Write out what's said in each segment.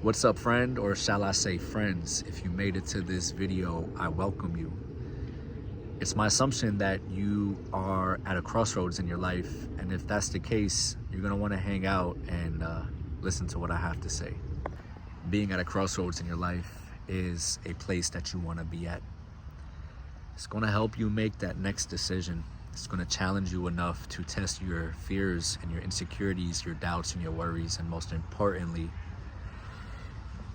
What's up, friend, or shall I say friends? If you made it to this video, I welcome you. It's my assumption that you are at a crossroads in your life, and if that's the case, you're gonna wanna hang out and listen to what I have to say. Being at a crossroads in your life is a place that you wanna be at. It's gonna help you make that next decision. It's gonna challenge you enough to test your fears and your insecurities, your doubts and your worries, and most importantly,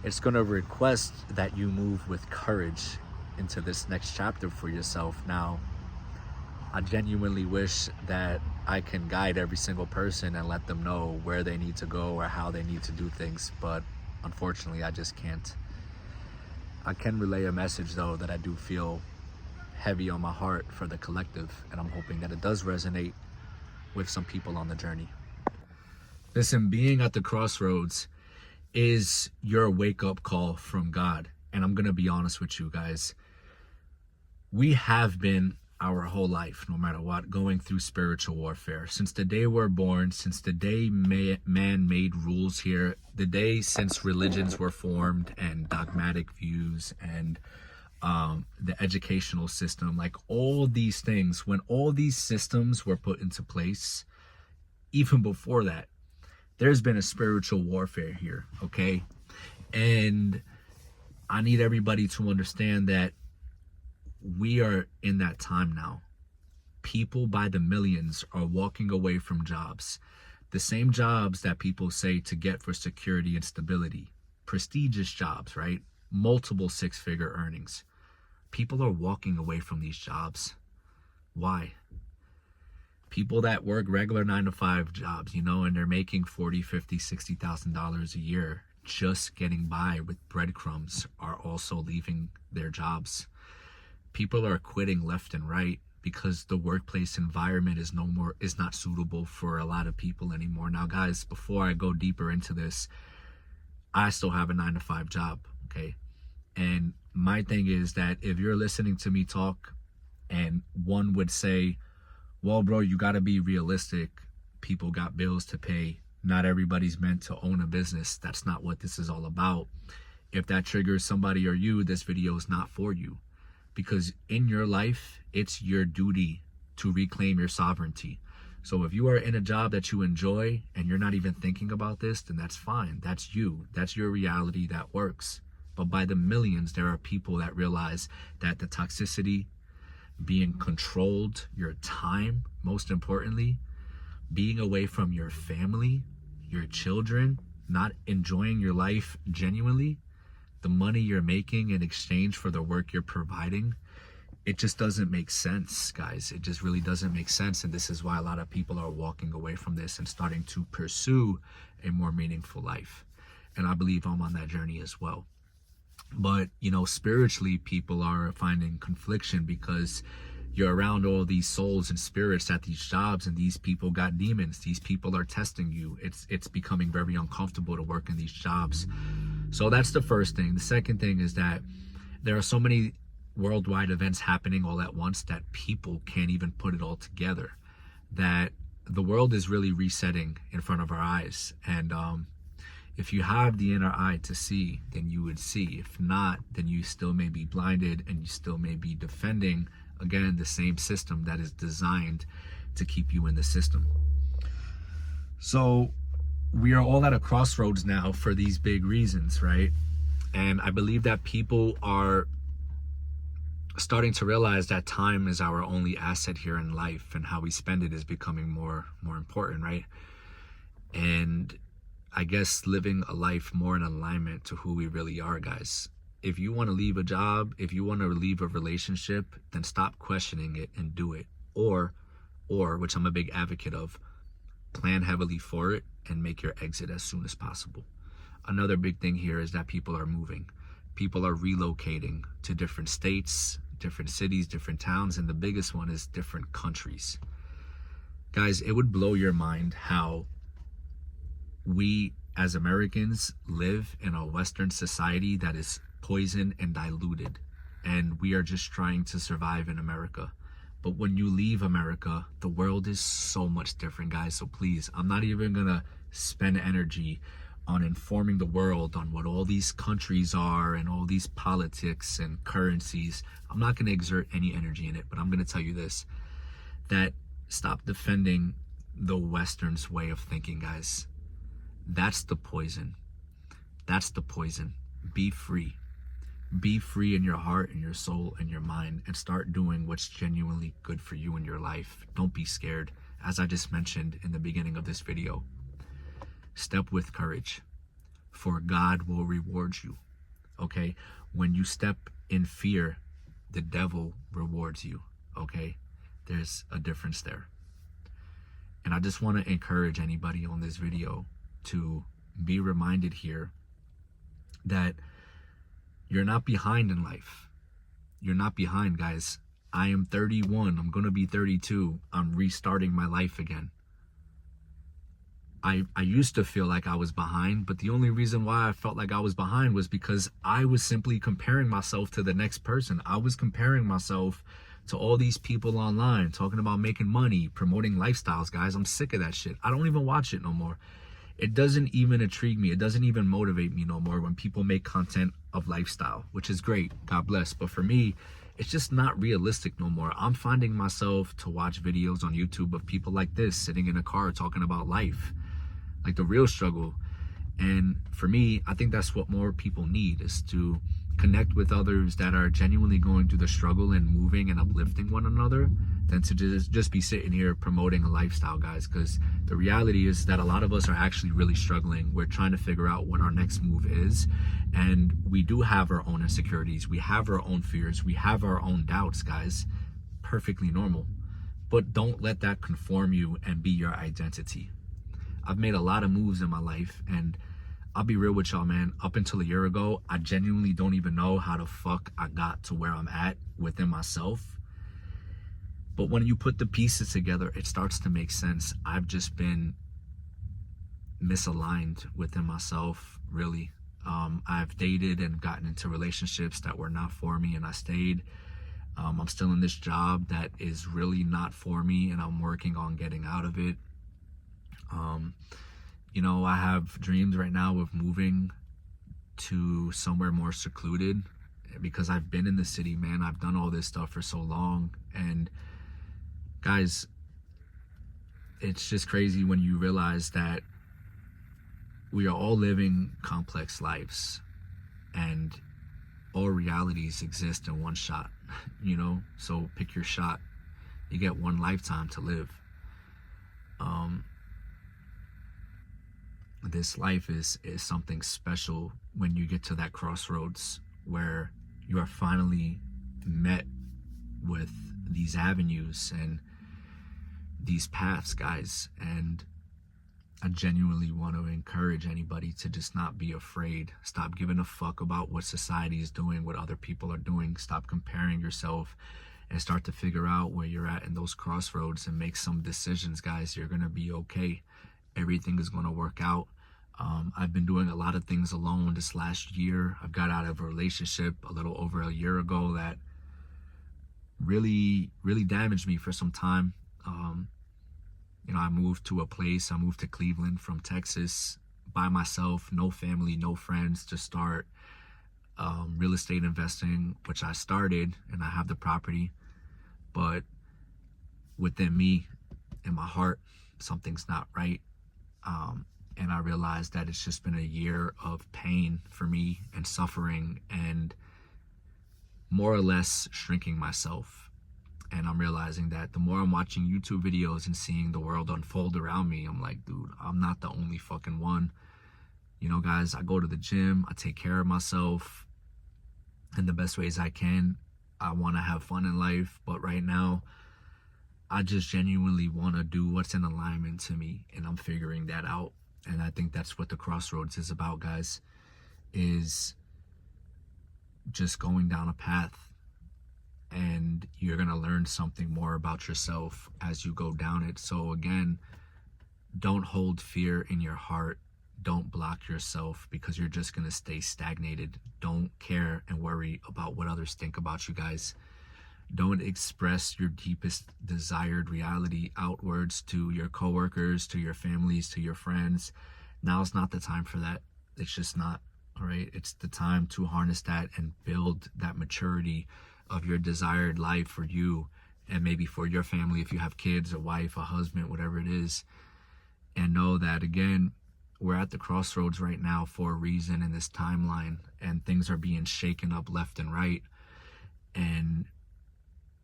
it's going to request that you move with courage into this next chapter for yourself. Now, I genuinely wish that I can guide every single person and let them know where they need to go or how they need to do things, but unfortunately, I just can't. I can relay a message, though, that I do feel heavy on my heart for the collective, and I'm hoping that it does resonate with some people on the journey. Listen, being at the crossroads is your wake-up call from God. And I'm gonna be honest with you guys, we have been our whole life, no matter what, going through spiritual warfare since the day we're born, since the day man made rules here, the day since religions were formed and dogmatic views and the educational system, like all these things, when all these systems were put into place, even before that, there's been a spiritual warfare here, okay? And I need everybody to understand that we are in that time now. People by the millions are walking away from jobs. The same jobs that people say to get for security and stability. Prestigious jobs, right? Multiple six-figure earnings. People are walking away from these jobs. Why? People that work regular 9-to-5 jobs, and they're making $40,000, $50,000, $60,000 a year, just getting by with breadcrumbs, are also leaving their jobs. People are quitting left and right because the workplace environment is not suitable for a lot of people anymore. Now, guys, before I go deeper into this, I still have a 9-to-5 job, okay? And my thing is that if you're listening to me talk and one would say, well, bro, you got to be realistic. People got bills to pay. Not everybody's meant to own a business. That's not what this is all about. If that triggers somebody or you, this video is not for you. Because in your life, it's your duty to reclaim your sovereignty. So if you are in a job that you enjoy and you're not even thinking about this, then that's fine. That's you. That's your reality that works. But by the millions, there are people that realize that the toxicity, being controlled, your time, most importantly, being away from your family, your children, not enjoying your life genuinely, the money you're making in exchange for the work you're providing, it just doesn't make sense, guys. It just really doesn't make sense. And this is why a lot of people are walking away from this and starting to pursue a more meaningful life. And I believe I'm on that journey as well. But, spiritually, people are finding confliction because you're around all these souls and spirits at these jobs, and these people got demons. These people are testing you. It's becoming very uncomfortable to work in these jobs. So that's the first thing. The second thing is that there are so many worldwide events happening all at once that people can't even put it all together. That the world is really resetting in front of our eyes. And if you have the inner eye to see, then you would see. If not, then you still may be blinded and you still may be defending, again, the same system that is designed to keep you in the system. So we are all at a crossroads now for these big reasons, right? And I believe that people are starting to realize that time is our only asset here in life, and how we spend it is becoming more important, right? And I guess living a life more in alignment to who we really are, guys. If you want to leave a job, if you want to leave a relationship, then stop questioning it and do it. Or, which I'm a big advocate of, plan heavily for it and make your exit as soon as possible. Another big thing here is that people are moving. People are relocating to different states, different cities, different towns, and the biggest one is different countries. Guys, it would blow your mind how we as Americans live in a Western society that is poisoned and diluted, and we are just trying to survive in America. But when you leave America, the world is so much different, guys. So please, I'm not even gonna spend energy on informing the world on what all these countries are and all these politics and currencies. I'm not going to exert any energy in it, but I'm going to tell you this, that stop defending the Western's way of thinking, guys. That's the poison. That's the poison. Be free. Be free in your heart and your soul and your mind, and start doing what's genuinely good for you in your life. Don't be scared. As I just mentioned in the beginning of this video, step with courage, for God will reward you. Okay? When you step in fear, the devil rewards you. Okay? There's a difference there. And I just want to encourage anybody on this video to be reminded here that you're not behind in life. You're not behind, guys. I am 31. I'm going to be 32. I'm restarting my life again. I used to feel like I was behind, but the only reason why I felt like I was behind was because I was simply comparing myself to the next person. I was comparing myself to all these people online talking about making money, promoting lifestyles, guys. I'm sick of that shit. I don't even watch it no more. It doesn't even intrigue me. It doesn't even motivate me no more when people make content of lifestyle, which is great. God bless. But for me, it's just not realistic no more. I'm finding myself to watch videos on YouTube of people like this sitting in a car talking about life, like the real struggle. And for me, I think that's what more people need, is to connect with others that are genuinely going through the struggle and moving and uplifting one another, than to just be sitting here promoting a lifestyle, guys. Because the reality is that a lot of us are actually really struggling. We're trying to figure out what our next move is, and we do have our own insecurities, we have our own fears, we have our own doubts, guys. Perfectly normal. But don't let that conform you and be your identity. I've made a lot of moves in my life, and I'll be real with y'all, man. Up until a year ago, I genuinely don't even know how the fuck I got to where I'm at within myself. But when you put the pieces together, it starts to make sense. I've just been misaligned within myself, really. I've dated and gotten into relationships that were not for me, and I stayed. I'm still in this job that is really not for me, and I'm working on getting out of it. You know, I have dreams right now of moving to somewhere more secluded, because I've been in the city, man. I've done all this stuff for so long. And guys, it's just crazy when you realize that we are all living complex lives, and all realities exist in one shot, you know? So pick your shot. You get one lifetime to live. This life is something special when you get to that crossroads where you are finally met with these avenues and these paths, guys. And I genuinely want to encourage anybody to just not be afraid. Stop giving a fuck about what society is doing, what other people are doing. Stop comparing yourself, and start to figure out where you're at in those crossroads and make some decisions, guys. You're going to be okay. Everything is going to work out. I've been doing a lot of things alone this last year. I've got out of a relationship a little over a year ago that really damaged me for some time. You know, I moved to Cleveland from Texas by myself, no family, no friends, to start real estate investing, which I started, and I have the property. But within me, in my heart, something's not right. And I realized that it's just been a year of pain for me and suffering, and more or less shrinking myself. And I'm realizing that the more I'm watching YouTube videos and seeing the world unfold around me, I'm like, dude, I'm not the only fucking one. You know, guys, I go to the gym, I take care of myself in the best ways I can. I want to have fun in life, but right now, I just genuinely want to do what's in alignment to me, and I'm figuring that out. And I think that's what the crossroads is about, guys, is just going down a path, and you're going to learn something more about yourself as you go down it. So again, don't hold fear in your heart. Don't block yourself, because you're just going to stay stagnated. Don't care and worry about what others think about you, guys. Don't express your deepest desired reality outwards to your coworkers, to your families, to your friends. Now's not the time for that. It's just not. All right, it's the time to harness that and build that maturity of your desired life for you and maybe for your family if you have kids, a wife, a husband, whatever it is. And know that, again, we're at the crossroads right now for a reason in this timeline, and things are being shaken up left and right, and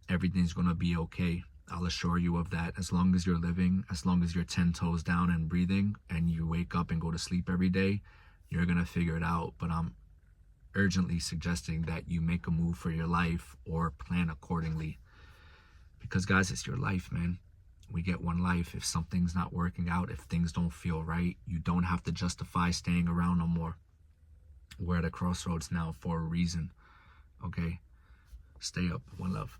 everything's going to be okay. I'll assure you of that. As long as you're living, as long as you're 10 toes down and breathing, and you wake up and go to sleep every day, you're going to figure it out. But I'm urgently suggesting that you make a move for your life or plan accordingly. Because, guys, it's your life, man. We get one life. If something's not working out, if things don't feel right, you don't have to justify staying around no more. We're at a crossroads now for a reason. Okay? Stay up. One love.